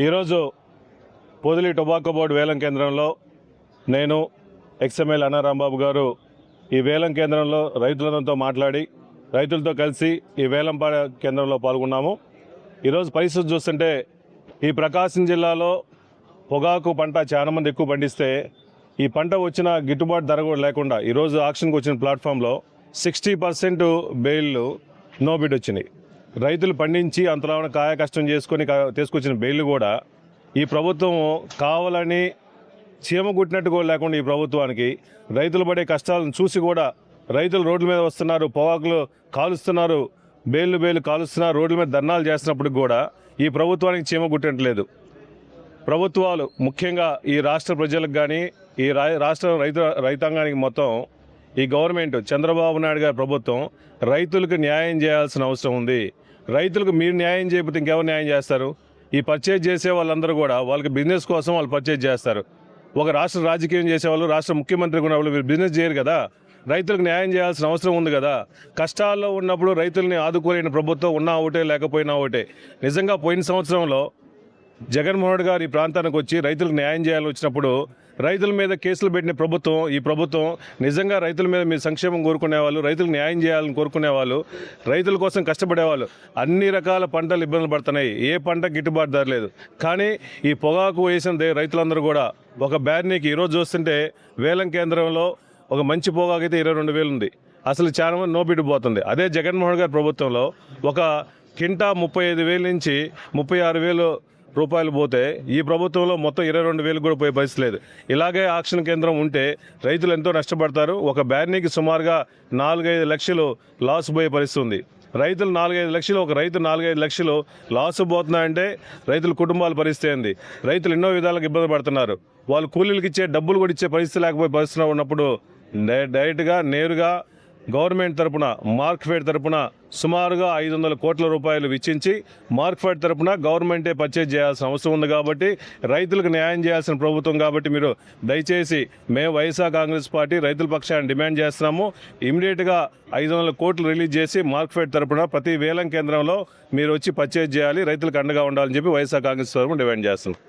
ఈరోజు Podili tobacco board వేలం కేంద్రంలో నేను ఎక్స్ఎంఎల్ అన్నారాంబాబు గారు ఈ వేలం కేంద్రంలో రైతులతో మాట్లాడి రైతులతో కలిసి ఈ వేలం కేంద్రంలో పాల్గొన్నాము. ఈరోజు పరిస్థితి చూస్తుంటే ఈ ప్రకాశం జిల్లాలో పొగాకు పంట చాలా మంది ఎక్కువ పండిస్తే ఈ పంట వచ్చిన గిట్టుబాటు ధర కూడా లేకుండా ఈరోజు ఆక్షన్కి వచ్చిన ప్లాట్ఫామ్లో 60% బెయిల్లు నో బిడ్ వచ్చినాయి. రైతులు పండించి అంతలో కాయ కష్టం చేసుకొని తీసుకొచ్చిన బెయిల్ కూడా ఈ ప్రభుత్వం కావాలని చీమ గుట్టినట్టు కూడా లేకుండా ఈ ప్రభుత్వానికి రైతులు పడే కష్టాలను చూసి కూడా రైతులు రోడ్ల మీద వస్తున్నారు, పొగాకులు కాలుస్తున్నారు, బెయిల్ కాలుస్తున్నారు, రోడ్ల మీద ధర్నాలు చేస్తున్నప్పుడు కూడా ఈ ప్రభుత్వానికి చీమ గుట్టట్లేదు. ప్రభుత్వాలు ముఖ్యంగా ఈ రాష్ట్ర ప్రజలకు కానీ ఈ రాష్ట్ర రైతాంగానికి మొత్తం ఈ గవర్నమెంట్ చంద్రబాబు నాయుడు గారి ప్రభుత్వం రైతులకు న్యాయం చేయాల్సిన అవసరం ఉంది. రైతులకు మీరు న్యాయం చేయకపోతే ఇంకెవరు న్యాయం చేస్తారు? ఈ పర్చేజ్ చేసే వాళ్ళందరూ కూడా వాళ్ళకి బిజినెస్ కోసం వాళ్ళు పర్చేజ్ చేస్తారు. ఒక రాష్ట్ర రాజకీయం చేసేవాళ్ళు, రాష్ట్ర ముఖ్యమంత్రి ఉన్న వాళ్ళు బిజినెస్ చేయరు కదా. రైతులకు న్యాయం చేయాల్సిన అవసరం ఉంది కదా. కష్టాల్లో ఉన్నప్పుడు రైతుల్ని ఆదుకోలేని ప్రభుత్వం ఉన్నా ఒకటే లేకపోయినా ఒకటే. నిజంగా పోయిన సంవత్సరంలో జగన్మోహన్ రెడ్డి గారు ఈ ప్రాంతానికి వచ్చి రైతులకు న్యాయం చేయాలని వచ్చినప్పుడు రైతుల మీద కేసులు పెట్టిన ప్రభుత్వం ఈ ప్రభుత్వం నిజంగా రైతుల మీద మీరు సంక్షేమం కోరుకునేవాళ్ళు, రైతులకు న్యాయం చేయాలని కోరుకునేవాళ్ళు, రైతుల కోసం కష్టపడేవాళ్ళు. అన్ని రకాల పంటలు ఇబ్బందులు పడుతున్నాయి, ఏ పంట గిట్టుబాటు ధర లేదు. కానీ ఈ పొగాకు వేసిన రైతులందరూ కూడా ఒక బ్యార్నీకి ఈరోజు చూస్తుంటే వేలం కేంద్రంలో ఒక మంచి పొగాకు అయితే 22,000 ఉంది. అసలు చాలా మంది నో బిడ్ పోతుంది. అదే జగన్మోహన్ గారి ప్రభుత్వంలో ఒక కింటా 35,000 నుంచి 36,000 రూపాయలు పోతే ఈ ప్రభుత్వంలో మొత్తం 22,000 కూడా పోయే పరిస్థితి లేదు. ఇలాగే ఆక్షన్ కేంద్రం ఉంటే రైతులు ఎంతో నష్టపడతారు. ఒక బ్యార్నీకి సుమారుగా 4-5 లక్షలు లాస్ పోయే పరిస్థితి ఉంది. రైతులు 4-5 లక్షలు, ఒక రైతు 4-5 లక్షలు లాస్ పోతున్నాయంటే రైతుల కుటుంబాల పరిస్థితి ఏంది? రైతులు ఎన్నో విధాలుగా ఇబ్బంది పడుతున్నారు. వాళ్ళు కూలీలకు ఇచ్చే డబ్బులు కూడా ఇచ్చే పరిస్థితి లేకపోయే పరిస్థితి ఉన్నప్పుడు డైరెక్ట్గా నేరుగా గవర్నమెంట్ తరపున మార్క్ఫెడ్ తరపున సుమారుగా 500 కోట్ల రూపాయలు వెచ్చించి మార్క్ఫెడ్ తరపున గవర్నమెంటే పర్చేజ్ చేయాల్సిన అవసరం ఉంది. కాబట్టి రైతులకు న్యాయం చేయాల్సిన ప్రభుత్వం కాబట్టి మీరు దయచేసి మేము వైఎస్ఆర్ కాంగ్రెస్ పార్టీ రైతుల పక్షాన్ని డిమాండ్ చేస్తున్నాము. ఇమీడియట్గా 500 కోట్లు రిలీజ్ చేసి మార్క్ఫెడ్ తరపున ప్రతి వేలం కేంద్రంలో మీరు వచ్చి పర్చేజ్ చేయాలి, రైతులకు అండగా ఉండాలని చెప్పి వైఎస్ఆర్ కాంగ్రెస్ తరపున డిమాండ్ చేస్తున్నాం.